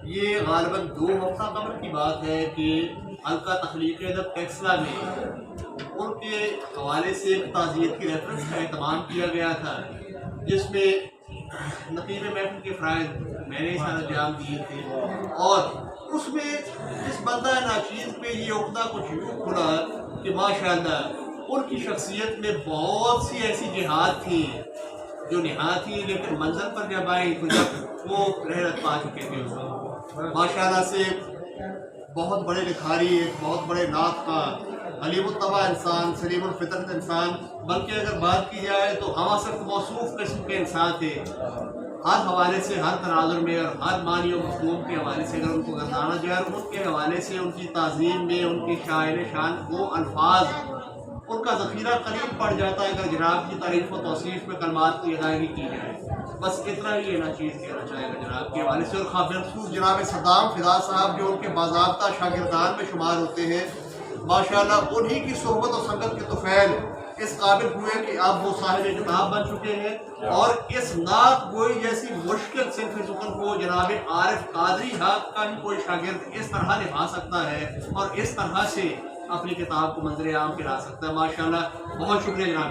یہ غالباً 2 ہفتہ قبل کی بات ہے کہ حلقہ تخلیق ادب ٹیکسلا میں ان کے حوالے سے ایک تعزیت کی ریفرنس کا اہتمام کیا گیا تھا، جس میں نقیب محفل کے فرائض میں نے سارا انجام دیے تھے، اور اس میں اس بندہ ناچیز پہ یہ عقدہ کچھ یوں کھلا کہ ماشاءاللہ ان کی شخصیت میں بہت سی ایسی جہاد تھی جو نہاد تھی، لیکن منزل پر جب آئی تو جب وہ رحلت پا چکے تھے، ماشاءاللہ سے بہت بڑے لکھاری، ایک بہت بڑے نعت کا حلیم الطبع انسان، سلیم الفطرت انسان، بلکہ اگر بات کی جائے تو حماست موصوف قسم کے انسان تھے۔ ہر حوالے سے، ہر تناظر میں اور ہر معنی و مفہوم کے حوالے سے اگر ان کو گردانا جائے، اور ان کے حوالے سے ان کی تعظیم میں ان کی شاعر شان وہ الفاظ ان کا ذخیرہ قریب پڑ جاتا ہے اگر جناب کی تعریف و توصیف میں کلمات کی ادائیگی کی جائے۔ بس اتنا ہی یہ چیز کہنا چاہے گا جناب کے حوالے سے۔ اور خصوص جناب صدام فدا صاحب جو ان کے باضابطہ شاگردان میں شمار ہوتے ہیں، ماشاءاللہ انہی کی صحبت و سنگت کے طفیل اس قابل ہوئے کہ اب وہ صاحب کتاب بن چکے ہیں، اور اس نعت گوئی جیسی مشکل صنف سخن کو جناب عارف قادری حق کا ہی کوئی شاگرد اس طرح نبھا سکتا ہے اور اس طرح سے اپنی کتاب کو منظر عام پہ لا سکتا ہے۔ ماشاءاللہ بہت شکریہ جناب۔